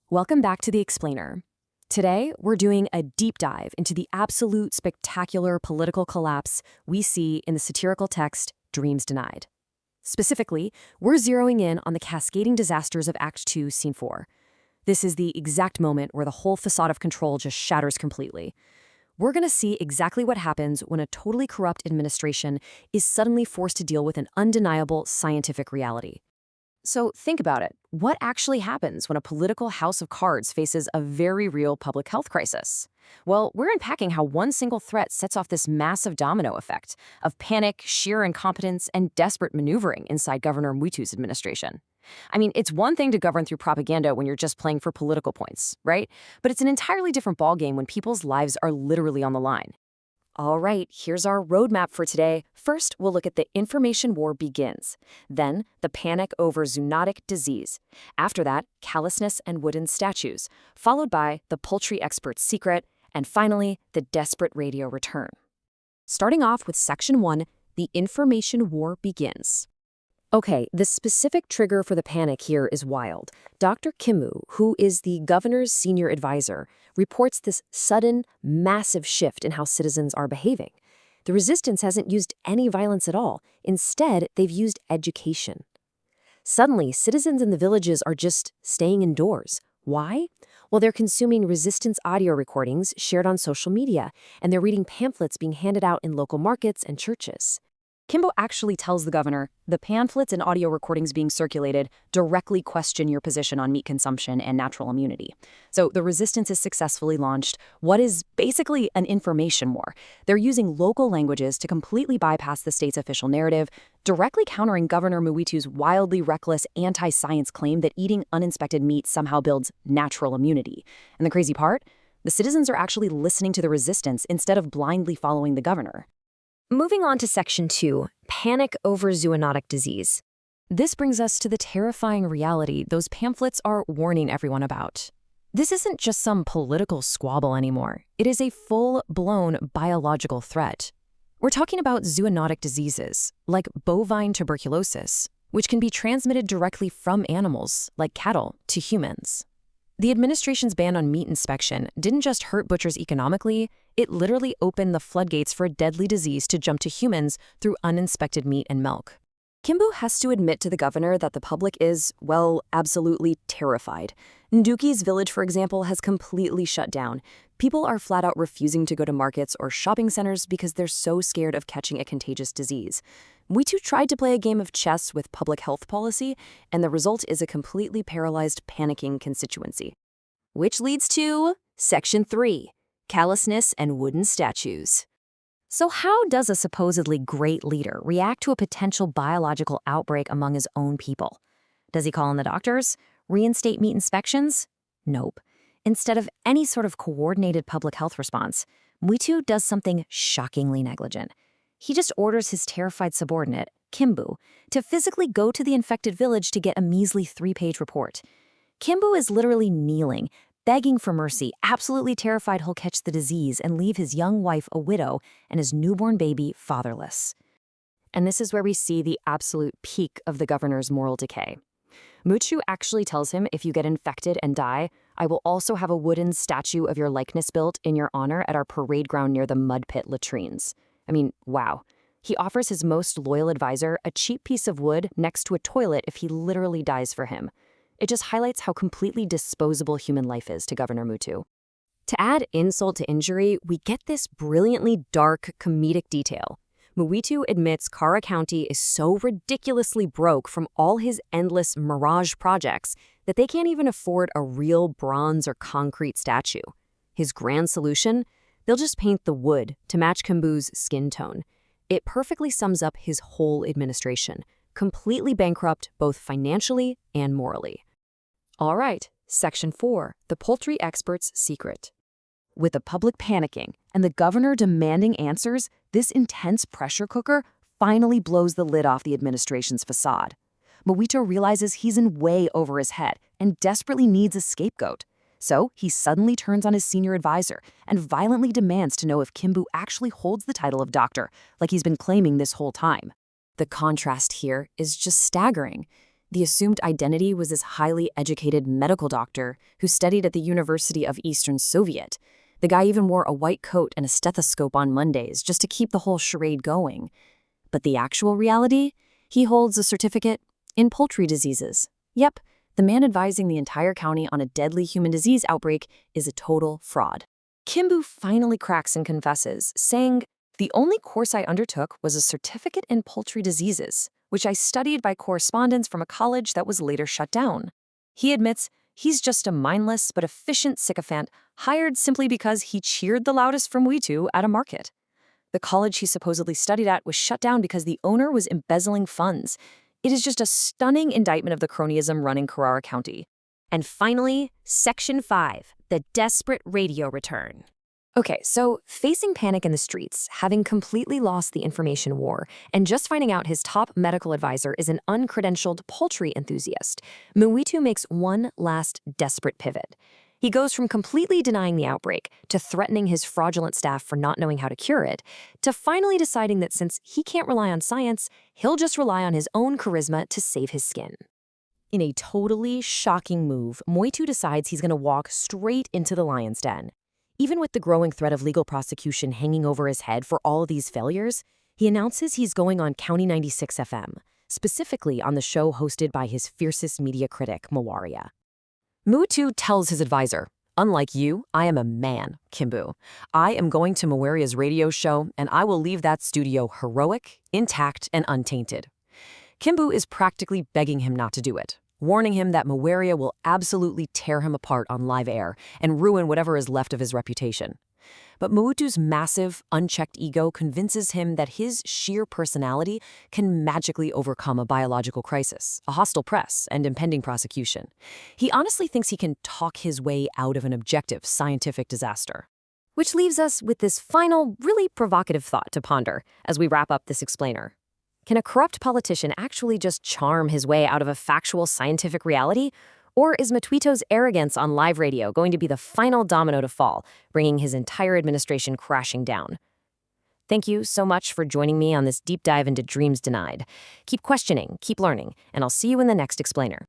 Welcome back to The Explainer. Today, we're doing a deep dive into the absolute spectacular political collapse we see in the satirical text Dreams Denied. Specifically, we're zeroing in on the cascading disasters of Act 2, Scene 4. This is the exact moment where the whole facade of control just shatters completely. We're going to see exactly what happens when a totally corrupt administration is suddenly forced to deal with an undeniable scientific reality. So think about it. What actually happens when a political house of cards faces a very real public health crisis? Well, we're unpacking how one single threat sets off this massive domino effect of panic, sheer incompetence, and desperate maneuvering inside Governor Mutu's administration. I mean, it's one thing to govern through propaganda when you're just playing for political points, right? But it's an entirely different ballgame when people's lives are literally on the line. All right, here's our roadmap for today. First, we'll look at the information war begins. Then, the panic over zoonotic disease. After that, callousness and wooden statues, followed by the poultry expert's secret, and finally, the desperate radio return. Starting off with Section 1, the information war begins. Okay, the specific trigger for the panic here is wild. Dr. Kimbu, who is the governor's senior advisor, reports this sudden, massive shift in how citizens are behaving. The resistance hasn't used any violence at all. Instead, they've used education. Suddenly, citizens in the villages are just staying indoors. Why? Well, they're consuming resistance audio recordings shared on social media, and they're reading pamphlets being handed out in local markets and churches. Kimbu actually tells the governor, the pamphlets and audio recordings being circulated directly question your position on meat consumption and natural immunity. So the resistance is successfully launched what is basically an information war. They're using local languages to completely bypass the state's official narrative, directly countering Governor Muitu's wildly reckless anti-science claim that eating uninspected meat somehow builds natural immunity. And the crazy part? The citizens are actually listening to the resistance instead of blindly following the governor. Moving on to Section 2, panic over zoonotic disease. This brings us to the terrifying reality those pamphlets are warning everyone about. This isn't just some political squabble anymore. It is a full-blown biological threat. We're talking about zoonotic diseases, like bovine tuberculosis, which can be transmitted directly from animals, like cattle, to humans. The administration's ban on meat inspection didn't just hurt butchers economically, it literally opened the floodgates for a deadly disease to jump to humans through uninspected meat and milk. Kimbu has to admit to the governor that the public is, well, absolutely terrified. Nduki's village, for example, has completely shut down. People are flat out refusing to go to markets or shopping centers because they're so scared of catching a contagious disease. We too tried to play a game of chess with public health policy, and the result is a completely paralyzed, panicking constituency. Which leads to Section 3, callousness and wooden statues. So how does a supposedly great leader react to a potential biological outbreak among his own people? Does he call in the doctors? Reinstate meat inspections? Nope. Instead of any sort of coordinated public health response, Muitu does something shockingly negligent. He just orders his terrified subordinate, Kimbu, to physically go to the infected village to get a measly 3-page report. Kimbu is literally kneeling, begging for mercy, absolutely terrified he'll catch the disease and leave his young wife a widow and his newborn baby fatherless. And this is where we see the absolute peak of the governor's moral decay. Muitu actually tells him if you get infected and die, I will also have a wooden statue of your likeness built in your honor at our parade ground near the mud pit latrines. I mean, wow. He offers his most loyal advisor a cheap piece of wood next to a toilet if he literally dies for him. It just highlights how completely disposable human life is to Governor Mutu. To add insult to injury, we get this brilliantly dark, comedic detail. Muitu admits Karara County is so ridiculously broke from all his endless mirage projects that they can't even afford a real bronze or concrete statue. His grand solution? They'll just paint the wood to match Kimbu's skin tone. It perfectly sums up his whole administration, completely bankrupt both financially and morally. All right, Section 4, the poultry expert's secret. With the public panicking and the governor demanding answers, this intense pressure cooker finally blows the lid off the administration's facade. Muitu realizes he's in way over his head and desperately needs a scapegoat. So he suddenly turns on his senior advisor and violently demands to know if Kimbu actually holds the title of doctor, like he's been claiming this whole time. The contrast here is just staggering. The assumed identity was this highly educated medical doctor who studied at the University of Eastern Soviet. The guy even wore a white coat and a stethoscope on Mondays just to keep the whole charade going. But the actual reality? He holds a certificate in poultry diseases. Yep, the man advising the entire county on a deadly human disease outbreak is a total fraud. Kimbu finally cracks and confesses, saying, "The only course I undertook was a certificate in poultry diseases, which I studied by correspondence from a college that was later shut down." He admits he's just a mindless but efficient sycophant hired simply because he cheered the loudest from We Too at a market. The college he supposedly studied at was shut down because the owner was embezzling funds. It is just a stunning indictment of the cronyism running Karara County. And finally, Section 5, the desperate radio return. Okay, so facing panic in the streets, having completely lost the information war, and just finding out his top medical advisor is an uncredentialed poultry enthusiast, Mwitu makes one last desperate pivot. He goes from completely denying the outbreak, to threatening his fraudulent staff for not knowing how to cure it, to finally deciding that since he can't rely on science, he'll just rely on his own charisma to save his skin. In a totally shocking move, Mwitu decides he's going to walk straight into the lion's den. Even with the growing threat of legal prosecution hanging over his head for all of these failures, he announces he's going on County 96 FM, specifically on the show hosted by his fiercest media critic, Mawaria. Mwitu tells his advisor, "Unlike you, I am a man, Kimbu. I am going to Mawaria's radio show, and I will leave that studio heroic, intact, and untainted." Kimbu is practically begging him not to do it, warning him that Mawaria will absolutely tear him apart on live air and ruin whatever is left of his reputation. But Mwitu's massive, unchecked ego convinces him that his sheer personality can magically overcome a biological crisis, a hostile press, and impending prosecution. He honestly thinks he can talk his way out of an objective scientific disaster. Which leaves us with this final, really provocative thought to ponder as we wrap up this explainer. Can a corrupt politician actually just charm his way out of a factual scientific reality? Or is Mtwito's arrogance on live radio going to be the final domino to fall, bringing his entire administration crashing down? Thank you so much for joining me on this deep dive into Dreams Denied. Keep questioning, keep learning, and I'll see you in the next explainer.